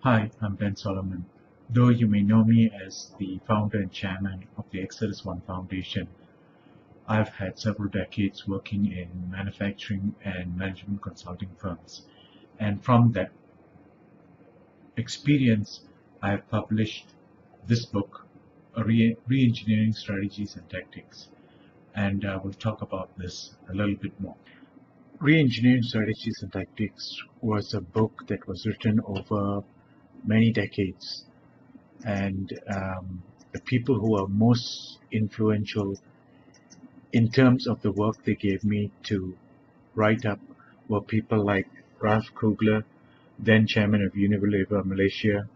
Hi, I'm Ben Solomon. Though you may know me as the founder and chairman of the Exodus One Foundation, I've had several decades working in manufacturing and management consulting firms. And from that experience, I have published this book, Reengineering Strategies and Tactics. And we'll talk about this a little bit more. Reengineering Strategies and Tactics was a book that was written over many decades, and the people who are most influential in terms of the work they gave me to write up were people like Ralph Kugler, then chairman of Unilever Malaysia,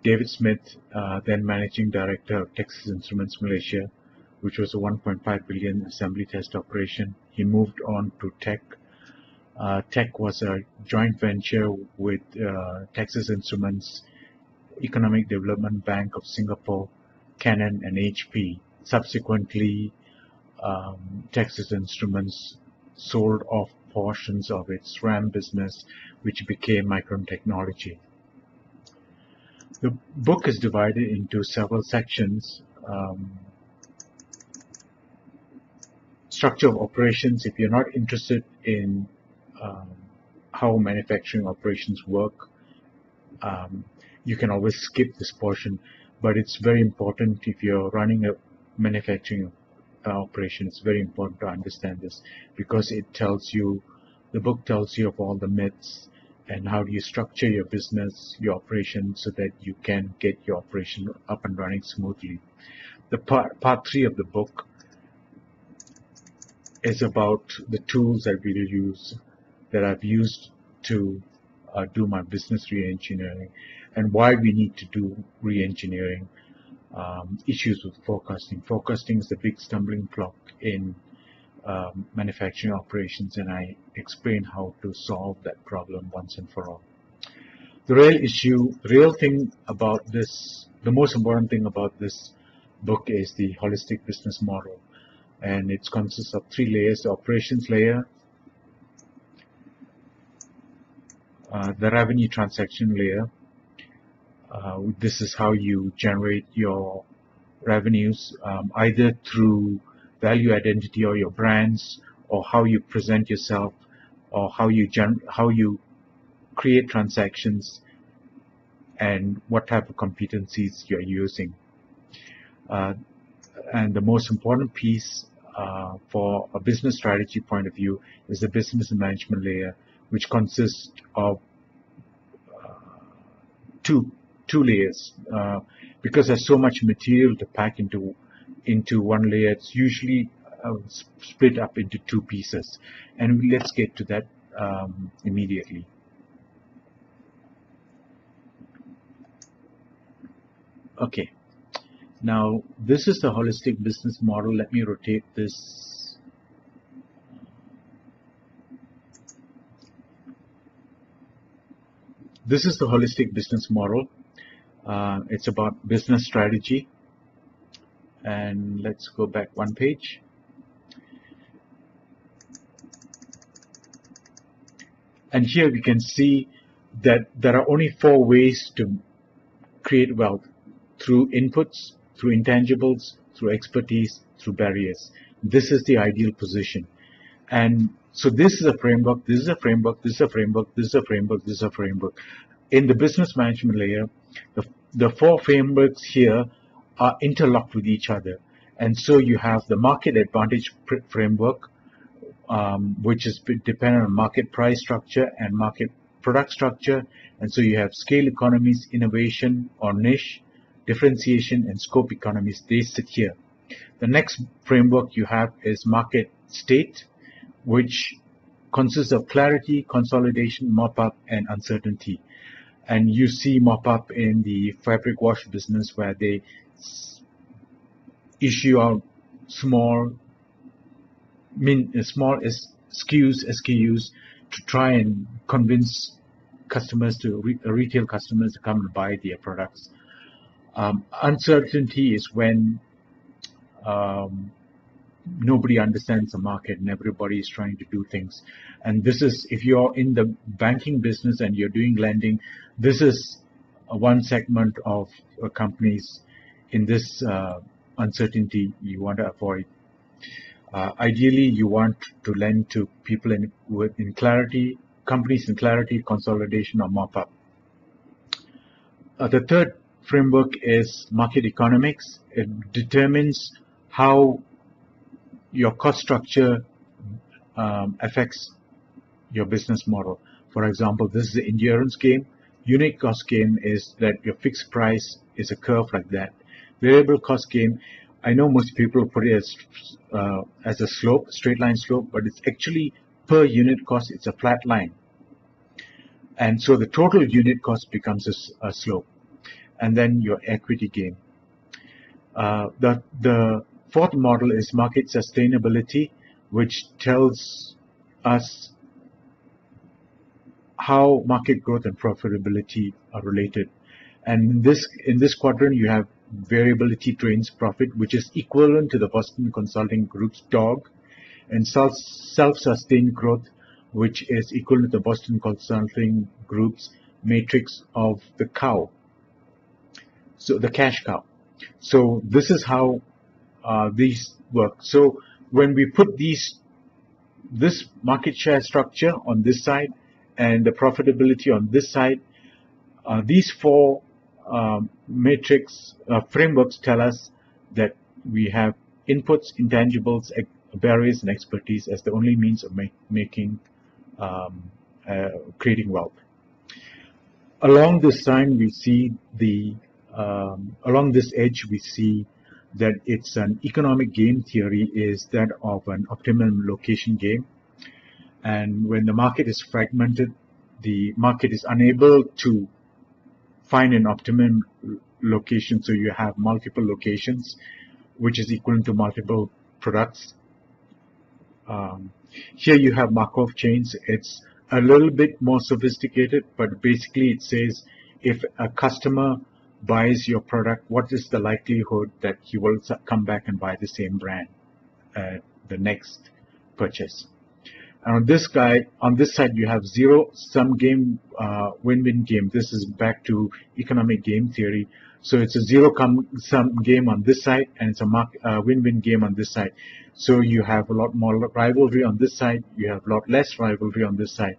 David Smith, then managing director of Texas Instruments Malaysia, which was a 1.5 billion assembly test operation. He moved on to Tech. Tech was a joint venture with Texas Instruments, Economic Development Bank of Singapore, Canon, and HP. Subsequently, Texas Instruments sold off portions of its RAM business, which became Micron Technology. The book is divided into several sections. Structure of operations. If you're not interested in how manufacturing operations work, you can always skip this portion, but it's very important if you're running a manufacturing operation. It's very important to understand this because it tells you, the book tells you of all the myths and how do you structure your business, your operation, so that you can get your operation up and running smoothly. The part 3 of the book is about the tools that we use, that I've used to do my business re-engineering, and why we need to do re-engineering. Issues with forecasting. Forecasting is the big stumbling block in manufacturing operations, and I explain how to solve that problem once and for all. The real thing about this, the most important thing about this book is the holistic business model, and it consists of 3 layers: the operations layer, the revenue transaction layer. This is how you generate your revenues, either through value identity or your brands, or how you present yourself, or how you create transactions, and what type of competencies you're using. And the most important piece for a business strategy point of view is the business and management layer, which consists of two layers. Because there's so much material to pack into one layer, it's usually split up into 2 pieces, and let's get to that immediately. Okay, now this is the holistic business model. Let me rotate this. This is the holistic business model. It's about business strategy, and let's go back one page. And here we can see that there are only 4 ways to create wealth: through inputs, through intangibles, through expertise, through barriers. This is the ideal position. And so this is a framework, this is a framework, this is a framework, this is a framework, this is a framework. In the business management layer, the 4 frameworks here are interlocked with each other. And so you have the market advantage framework, which is dependent on market price structure and market product structure. And so you have scale economies, innovation or niche, differentiation, and scope economies. They sit here. The next framework you have is market state, which consists of clarity, consolidation, mop-up, and uncertainty. And you see mop-up in the fabric wash business, where they issue out small SKUs to try and convince customers retail customers to come and buy their products. Uncertainty is when nobody understands the market and everybody is trying to do things. And this is, if you're in the banking business and you're doing lending, this is one segment of companies in this uncertainty you want to avoid. Ideally, you want to lend to people in clarity, companies in clarity, consolidation, or mop-up. The third framework is market economics. It determines how your cost structure affects your business model. For example, this is the endurance game. Unit cost game is that your fixed price is a curve like that. Variable cost game, I know most people put it as a slope, straight line slope, but it's actually per unit cost, it's a flat line. And so the total unit cost becomes a slope. And then your equity game. The fourth model is market sustainability, which tells us how market growth and profitability are related. And in this quadrant, you have variability trains profit, which is equivalent to the Boston Consulting Group's dog, and self-sustained growth, which is equivalent to the Boston Consulting Group's matrix of the cow, so the cash cow. So this is how these work. So when we put this market share structure on this side and the profitability on this side, these four frameworks tell us that we have inputs, intangibles, barriers, and expertise as the only means of creating wealth. Along this line, we see along this edge, we see that it's an economic game theory is that of an optimum location game. And when the market is fragmented, the market is unable to find an optimum location, so you have multiple locations, which is equivalent to multiple products. Here you have Markov chains. It's a little bit more sophisticated, but basically it says if a customer buys your product, what is the likelihood that he will come back and buy the same brand the next purchase. And on this side, you have zero-sum game, win-win game. This is back to economic game theory. So it's a zero-sum game on this side, and it's a win-win game on this side. So you have a lot more rivalry on this side. You have a lot less rivalry on this side.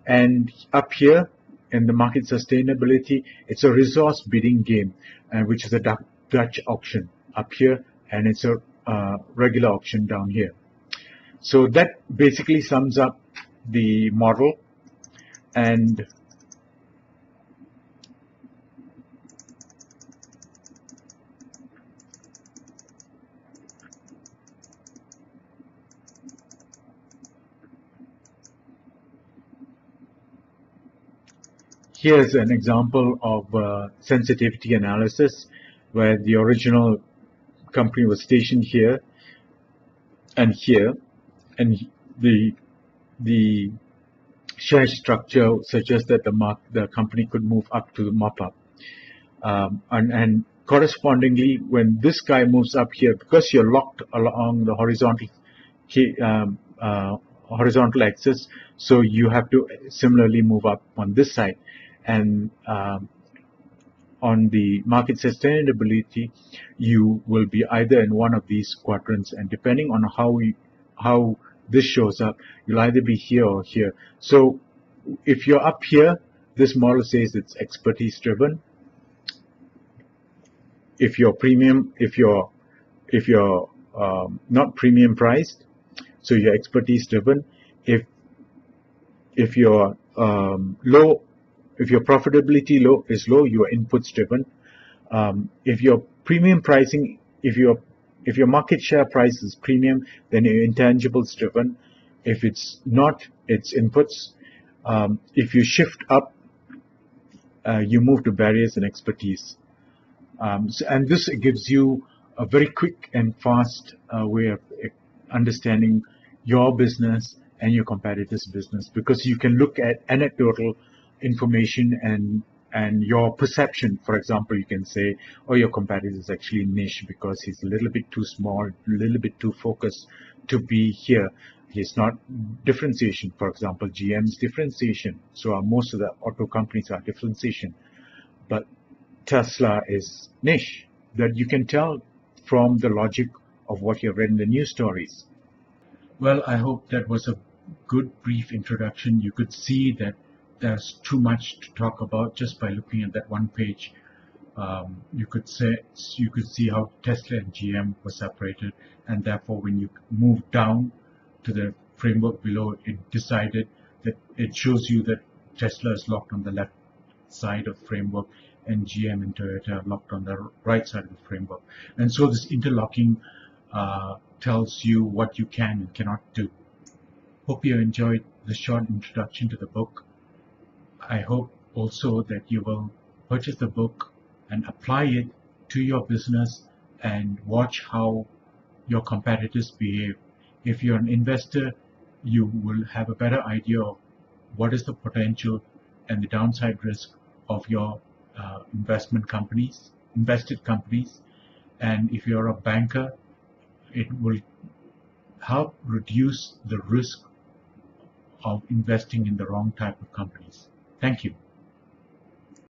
And up here, in the market sustainability, it's a resource bidding game, which is a Dutch auction up here, and it's a regular auction down here. So that basically sums up the model. And here's an example of sensitivity analysis, where the original company was stationed here and here, and the share structure suggests that the company could move up to the mop-up, and correspondingly, when this guy moves up here, because you're locked along the horizontal axis, so you have to similarly move up on this side. And on the market sustainability, you will be either in one of these quadrants, and depending on how this shows up, you'll either be here or here. So if you're up here, this model says it's expertise driven. If you're not premium priced, so you're expertise driven. If you're low, if your profitability is low, you are inputs driven. If your premium pricing, if your market share price is premium, then you're intangibles driven. If it's not, it's inputs. If you shift up, you move to barriers and expertise. And this gives you a very quick and fast way of understanding your business and your competitor's business, because you can look at anecdotal information and And your perception, for example, you can say, oh, your competitor is actually niche because he's a little bit too small, a little bit too focused to be here. He's not differentiation. For example, GM's differentiation. So most of the auto companies are differentiation. But Tesla is niche. That you can tell from the logic of what you've read in the news stories. Well, I hope that was a good brief introduction. You could see that there's too much to talk about just by looking at that one page. You could see how Tesla and GM were separated, and therefore when you move down to the framework below, it decided that it shows you that Tesla is locked on the left side of framework and GM and Toyota are locked on the right side of the framework. And so this interlocking tells you what you can and cannot do. Hope you enjoyed the short introduction to the book. I hope also that you will purchase the book and apply it to your business and watch how your competitors behave. If you're an investor, you will have a better idea of what is the potential and the downside risk of your invested companies. And if you're a banker, it will help reduce the risk of investing in the wrong type of companies. Thank you.